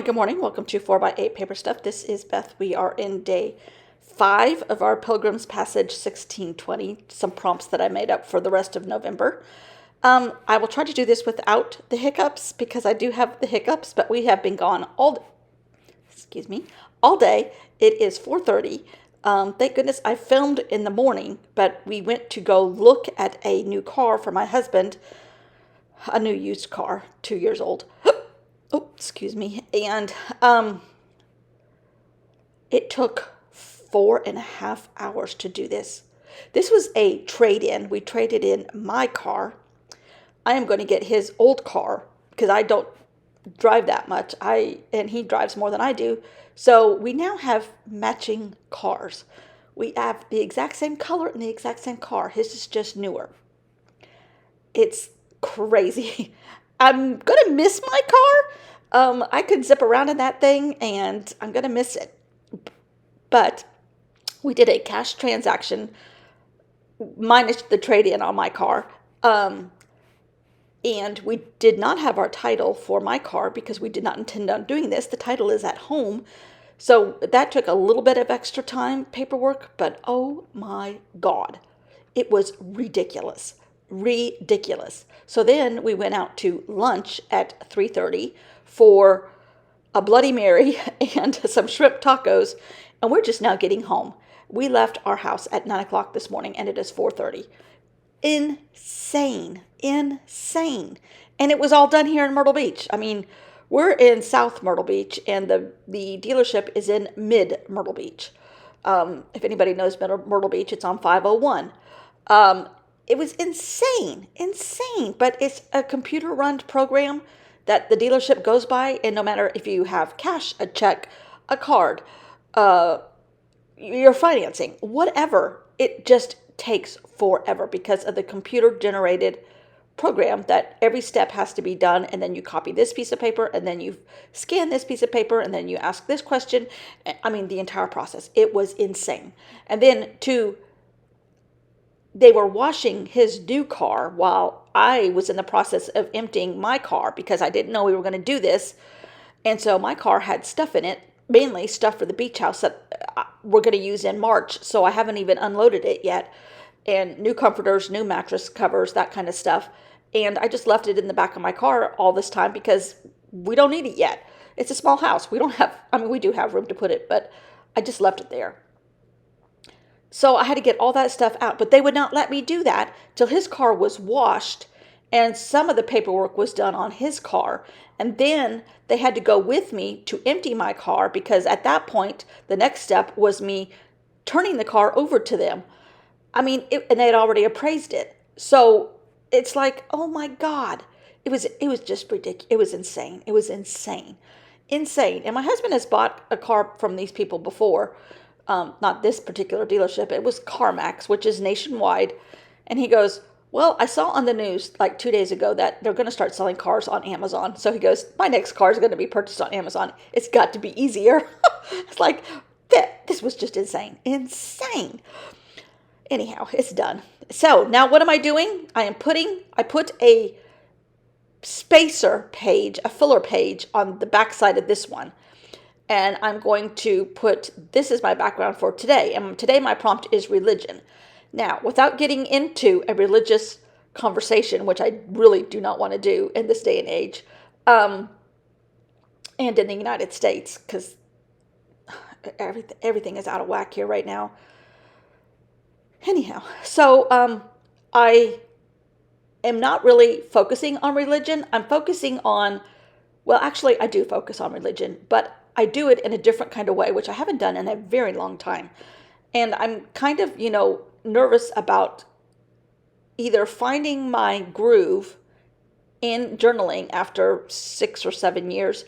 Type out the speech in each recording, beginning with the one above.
Good morning. Welcome to 4x8 Paper Stuff. This is Beth. We are in day 5 of our Pilgrims passage 1620. Some prompts that I made up for the rest of November. I will try to do this without the hiccups because I do have the hiccups, but we have been gone all day. It is 4:30. Thank goodness I filmed in the morning, but we went to go look at a new car for my husband, a new used car, 2 years old. Oh, excuse me. And it took 4.5 hours to do this. This was a trade-in. We traded in my car. I am going to get his old car because I don't drive that much. And he drives more than I do. So we now have matching cars. We have the exact same color and the exact same car. His is just newer. It's crazy. I'm going to miss my car. I could zip around in that thing and I'm going to miss it. But we did a cash transaction minus the trade-in on my car. And we did not have our title for my car because we did not intend on doing this. The title is at home. So that took a little bit of extra time, paperwork, but oh my God, it was ridiculous. Ridiculous. So then we went out to lunch at 3:30 for a Bloody Mary and some shrimp tacos, and we're just now getting home. We left our house at 9 o'clock this morning, and it is 4:30. Insane. Insane. And it was all done here in Myrtle Beach. I mean, we're in South Myrtle Beach, and the dealership is in Mid Myrtle Beach. If anybody knows Myrtle Beach, it's on 501. It was insane, but it's a computer-run program that the dealership goes by, and no matter if you have cash, a check, a card, your financing, whatever, it just takes forever because of the computer-generated program that every step has to be done, and then you copy this piece of paper, and then you scan this piece of paper, and then you ask this question. I mean, the entire process. It was insane. And then they were washing his new car while I was in the process of emptying my car because I didn't know we were going to do this. And so my car had stuff in it, mainly stuff for the beach house that we're going to use in March. So I haven't even unloaded it yet. And new comforters, new mattress covers, that kind of stuff. And I just left it in the back of my car all this time because we don't need it yet. It's a small house. We do have room to put it, but I just left it there. So I had to get all that stuff out, but they would not let me do that till his car was washed and some of the paperwork was done on his car. And then they had to go with me to empty my car because at that point, the next step was me turning the car over to them. I mean, and they had already appraised it. So it's like, oh my God, it was just ridiculous. It was insane. It was insane. And my husband has bought a car from these people before. Not this particular dealership. It was CarMax, which is nationwide. And he goes, well, I saw on the news like 2 days ago that they're going to start selling cars on Amazon. So he goes, my next car is going to be purchased on Amazon. It's got to be easier. It's like, this was just insane. Insane. Anyhow, it's done. So now what am I doing? I put a spacer page, a filler page on the back side of this one. And I'm going to this is my background for today. And today my prompt is religion. Now, without getting into a religious conversation, which I really do not want to do in this day and age, and in the United States, because everything is out of whack here right now. Anyhow, so I am not really focusing on religion. I'm focusing on, well, actually, I do focus on religion, but I do it in a different kind of way, which I haven't done in a very long time. And I'm kind of, nervous about either finding my groove in journaling after 6 or 7 years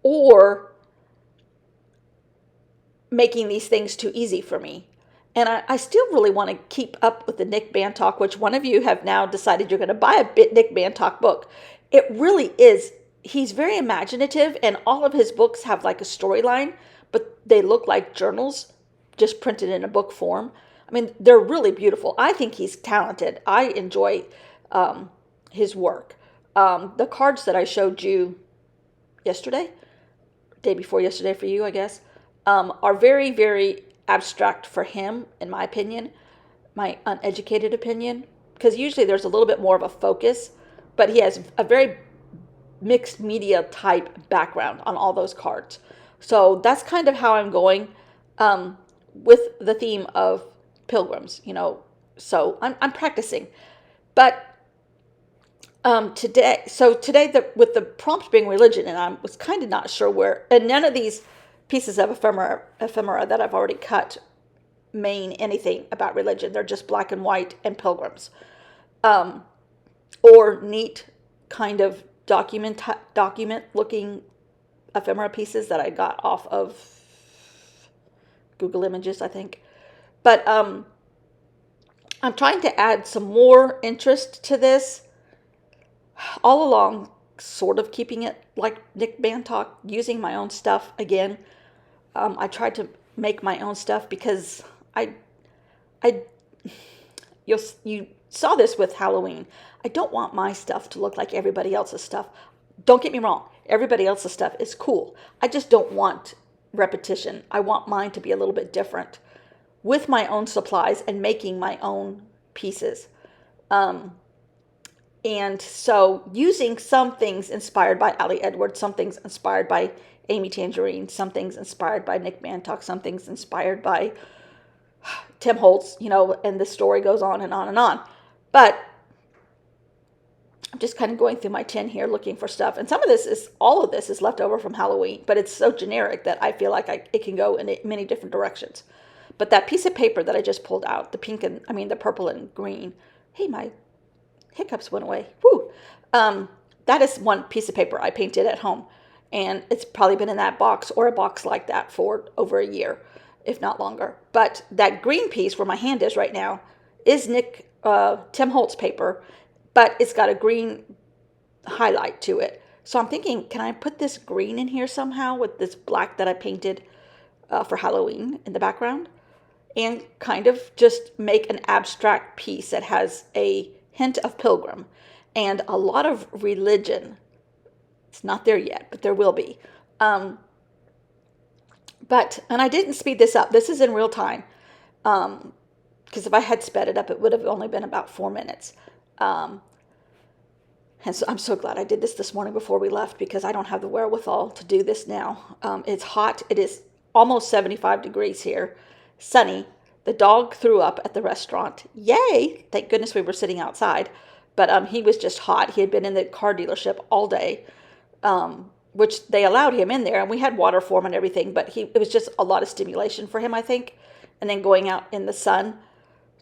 or making these things too easy for me. And I still really want to keep up with the Nick Bantock, which one of you have now decided you're going to buy a Nick Bantock book. It really is. He's very imaginative, and all of his books have like a storyline, but they look like journals, just printed in a book form. I mean, they're really beautiful. I think he's talented. I enjoy his work. The cards that I showed you yesterday, day before yesterday for you, I guess, are very, very abstract for him, in my opinion, my uneducated opinion, because usually there's a little bit more of a focus, but he has a very mixed media type background on all those cards. So that's kind of how I'm going with the theme of Pilgrims. So I'm practicing. But today with the prompt being religion, and I was kind of not sure where, and none of these pieces of ephemera that I've already cut mean anything about religion. They're just black and white and pilgrims, or neat kind of document looking ephemera pieces that I got off of Google Images, I think. But I'm trying to add some more interest to this, all along sort of keeping it like Nick Bantock, using my own stuff again. I tried to make my own stuff because I you saw this with Halloween. I don't want my stuff to look like everybody else's stuff. Don't get me wrong. Everybody else's stuff is cool. I just don't want repetition. I want mine to be a little bit different with my own supplies and making my own pieces. And so using some things inspired by Ali Edwards, some things inspired by Amy Tangerine, some things inspired by Nick Bantock, some things inspired by Tim Holtz, and the story goes on and on and on. But I'm just kind of going through my tin here looking for stuff. And all of this is left over from Halloween, but it's so generic that I feel like it can go in many different directions. But that piece of paper that I just pulled out, the purple and green, hey, my hiccups went away. Woo! That is one piece of paper I painted at home. And it's probably been in that box or a box like that for over a year, if not longer. But that green piece where my hand is right now is Tim Holtz paper, but it's got a green highlight to it. So I'm thinking, can I put this green in here somehow with this black that I painted for Halloween in the background? And kind of just make an abstract piece that has a hint of pilgrim and a lot of religion. It's not there yet, but there will be. And I didn't speed this up. This is in real time. Because if I had sped it up, it would have only been about 4 minutes. And so I'm so glad I did this morning before we left, because I don't have the wherewithal to do this now. It's hot. It is almost 75 degrees here. Sunny. The dog threw up at the restaurant. Yay! Thank goodness we were sitting outside. But he was just hot. He had been in the car dealership all day, which they allowed him in there. And we had water for him and everything. But it was just a lot of stimulation for him, I think. And then going out in the sun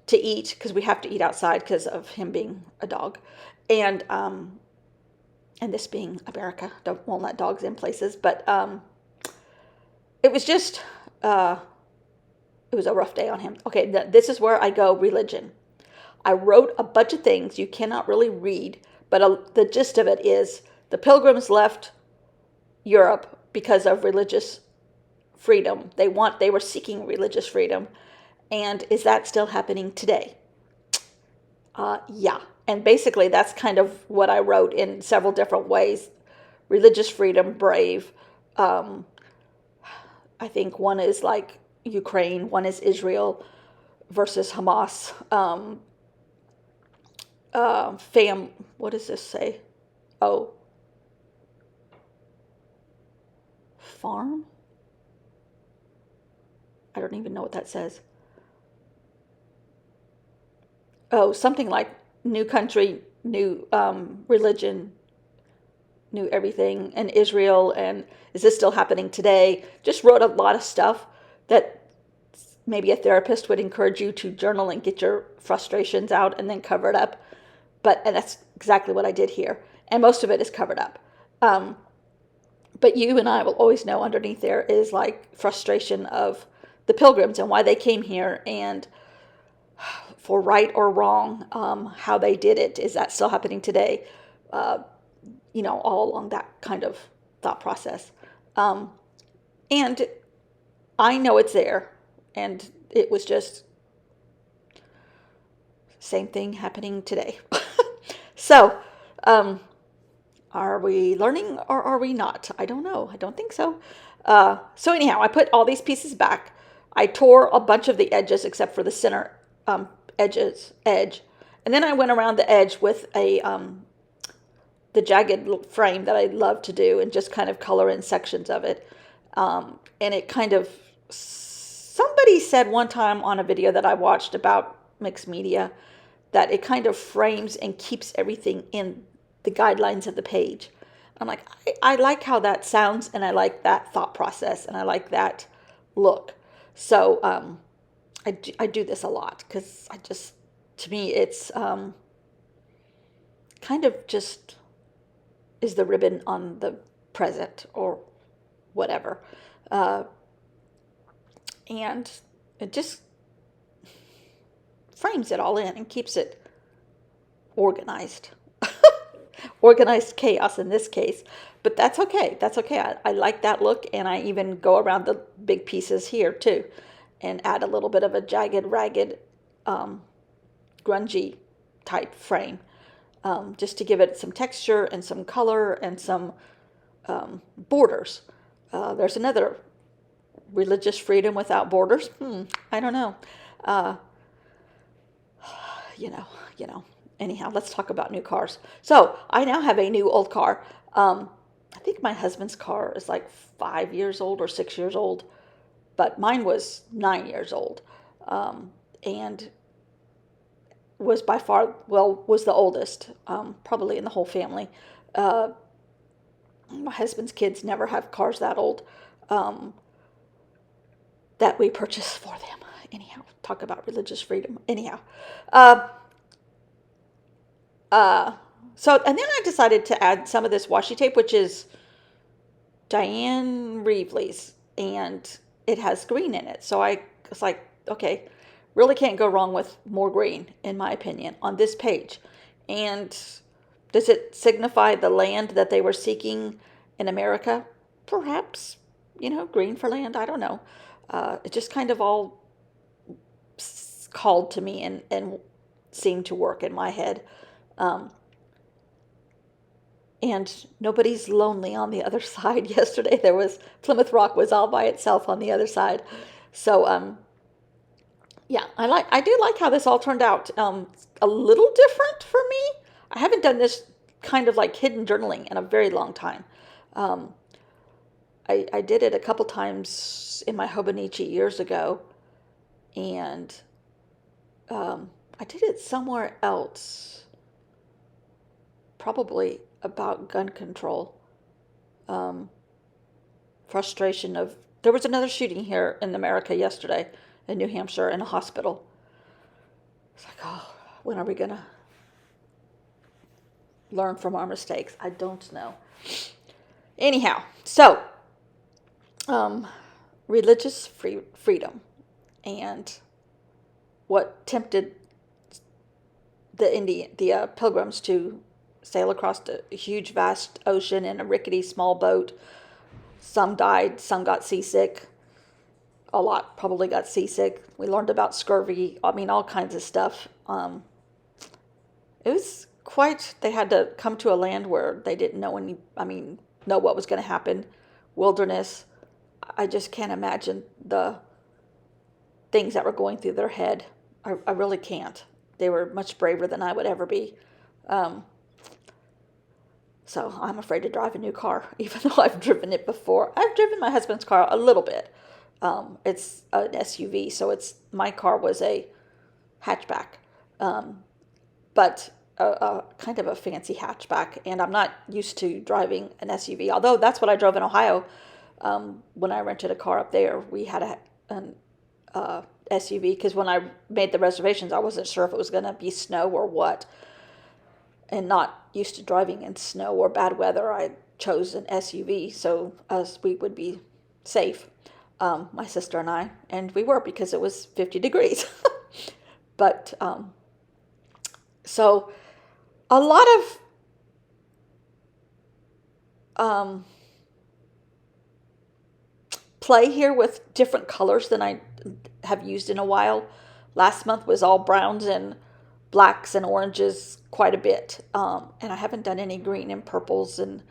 to eat, because we have to eat outside because of him being a dog. And this being America, won't let dogs in places. But it was just... it was a rough day on him. Okay, this is where I go religion. I wrote a bunch of things you cannot really read, but the gist of it is the Pilgrims left Europe because of religious freedom. They were seeking religious freedom. And is that still happening today? Yeah. And basically that's kind of what I wrote in several different ways. Religious freedom, brave. I think one is like Ukraine, one is Israel versus Hamas. What does this say? Oh, farm? I don't even know what that says. Oh, something like new country, new religion, new everything, and Israel, and is this still happening today? Just wrote a lot of stuff that maybe a therapist would encourage you to journal and get your frustrations out and then cover it up. And that's exactly what I did here. And most of it is covered up. But you and I will always know underneath there is like frustration of the Pilgrims and why they came here, and for right or wrong, how they did it. Is that still happening today? All along that kind of thought process. And I know it's there, and it was just same thing happening today. So, Are we learning or are we not? I don't know. I don't think so. So anyhow, I put all these pieces back. I tore a bunch of the edges except for the center edge, and then I went around the edge with the jagged frame that I love to do and just kind of color in sections of it. And it kind of, somebody said one time on a video that I watched about mixed media that it kind of frames and keeps everything in the guidelines of the page. I'm like, I like how that sounds, and I like that thought process, and I like that look. So I do this a lot because to me, it's kind of just is the ribbon on the present or whatever. Uh, and it just frames it all in and keeps it organized. Organized chaos in this case. But that's okay. That's okay. I like that look, and I even go around the big pieces here too and add a little bit of a jagged, ragged, grungy type frame. Just to give it some texture and some color and some borders. There's another religious freedom without borders. I don't know. Uh, you know. Anyhow, let's talk about new cars. So I now have a new old car. I think my husband's car is like 5 years old or 6 years old, but mine was 9 years old, and was by far, was the oldest, probably in the whole family. My husband's kids never have cars that old, that we purchased for them. Anyhow, talk about religious freedom. Anyhow, uh, so, and then I decided to add some of this washi tape, which is Diane Reevely's, and it has green in it. So I was like, okay, really can't go wrong with more green, in my opinion, on this page. And does it signify the land that they were seeking in America? Perhaps, green for land. I don't know. It just kind of all called to me and seemed to work in my head. And nobody's lonely on the other side. Yesterday there was, Plymouth Rock was all by itself on the other side. So, yeah, I do like how this all turned out. A little different for me. I haven't done this kind of like hidden journaling in a very long time. I did it a couple times in my Hobonichi years ago, and I did it somewhere else, probably about gun control. Frustration of, there was another shooting here in America yesterday in New Hampshire in a hospital. It's like, oh, when are we going to learn from our mistakes? I don't know. Anyhow, so religious freedom and what tempted the Pilgrims to sail across a huge, vast ocean in a rickety small boat. Some died, some got seasick. A lot probably got seasick. We learned about scurvy. I mean, all kinds of stuff. It was quite, they had to come to a land where they didn't know know what was going to happen. Wilderness. I just can't imagine the things that were going through their head. I really can't. They were much braver than I would ever be. So I'm afraid to drive a new car, even though I've driven it before. I've driven my husband's car a little bit. It's an SUV, so my car was a hatchback, but a kind of a fancy hatchback, and I'm not used to driving an SUV, although that's what I drove in Ohio. When I rented a car up there, we had an SUV, because when I made the reservations, I wasn't sure if it was going to be snow or what, and not used to driving in snow or bad weather. I chose an SUV so as we would be safe, my sister and I, and we were, because it was 50 degrees. But so a lot of play here with different colors than I have used in a while. Last month was all browns and blacks and oranges quite a bit. And I haven't done any green and purples, and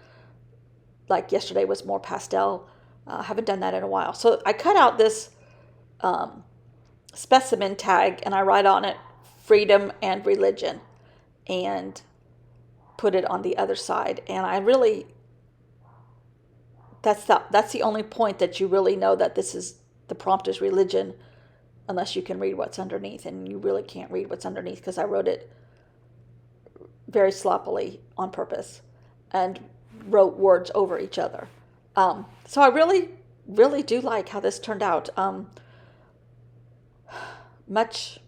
like yesterday was more pastel. I haven't done that in a while. So I cut out this specimen tag and I write on it freedom and religion and put it on the other side. And I really, that's the only point that you really know that this is, the prompt is religion, unless you can read what's underneath, and you really can't read what's underneath because I wrote it very sloppily on purpose and wrote words over each other. So I really, really do like how this turned out. Much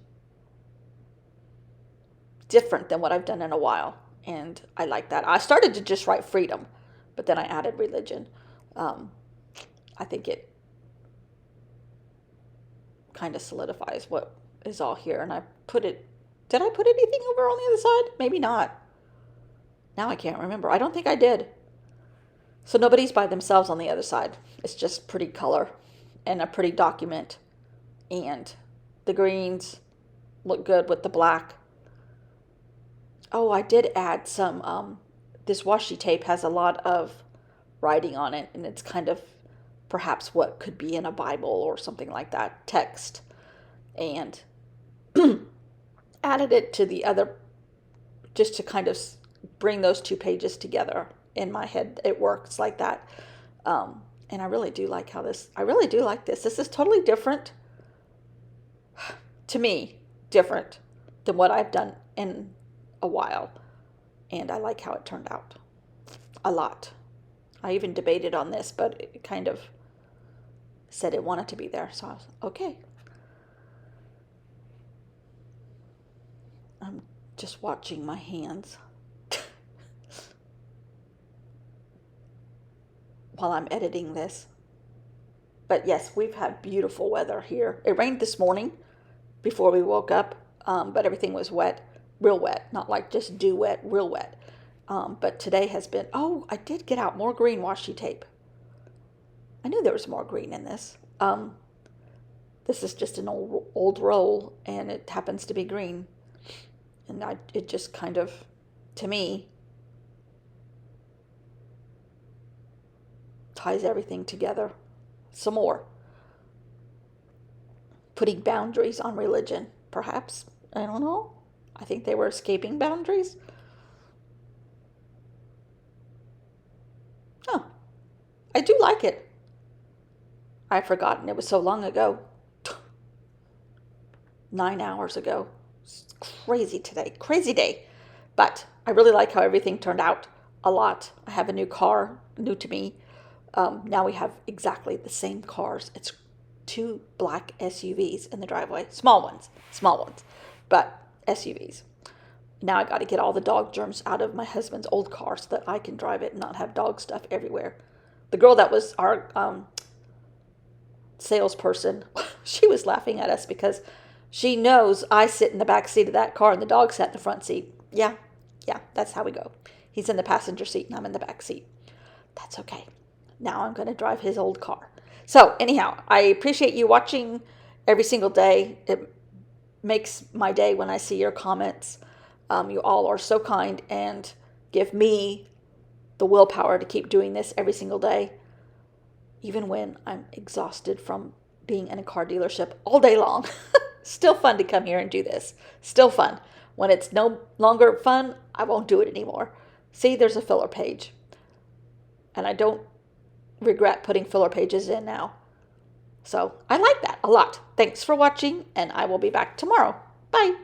different than what I've done in a while, and I like that. I started to just write freedom, but then I added religion. I think it kind of solidifies what is all here, and I put it, did I put anything over on the other side? Maybe not. Now I can't remember. I don't think I did. So nobody's by themselves on the other side. It's just pretty color and a pretty document, and the greens look good with the black. Oh, I did add some, this washi tape has a lot of writing on it, and it's kind of perhaps what could be in a Bible or something like that, text, and added it to the other just to kind of bring those two pages together. In my head, it works like that. And I really do like how this, I really do like this. This is totally different, to me, different than what I've done in a while. And I like how it turned out a lot. I even debated on this, but it kind of said it wanted to be there. So I was okay. I'm just watching my hands while I'm editing this. But yes, we've had beautiful weather here. It rained this morning before we woke up, but everything was wet, real wet, not like just dew wet, real wet. But today has been, oh, I did get out more green washi tape. I knew there was more green in this. This is just an old roll, and it happens to be green. And it just kind of, to me, ties everything together. Some more. Putting boundaries on religion, perhaps. I don't know. I think they were escaping boundaries. Oh, I do like it. I've forgotten. It was so long ago. 9 hours ago. It's crazy today. Crazy day. But I really like how everything turned out a lot. I have a new car, new to me. Now we have exactly the same cars. It's 2 black SUVs in the driveway. Small ones, but SUVs. Now I got to get all the dog germs out of my husband's old car so that I can drive it and not have dog stuff everywhere. The girl that was our salesperson, she was laughing at us because she knows I sit in the back seat of that car and the dog sat in the front seat. Yeah, that's how we go. He's in the passenger seat and I'm in the back seat. That's okay. Now I'm going to drive his old car. So anyhow, I appreciate you watching every single day. It makes my day when I see your comments. You all are so kind and give me the willpower to keep doing this every single day, even when I'm exhausted from being in a car dealership all day long. Still fun to come here and do this. Still fun. When it's no longer fun, I won't do it anymore. See, there's a filler page. And I don't regret putting filler pages in now. So I like that a lot. Thanks for watching, and I will be back tomorrow. Bye.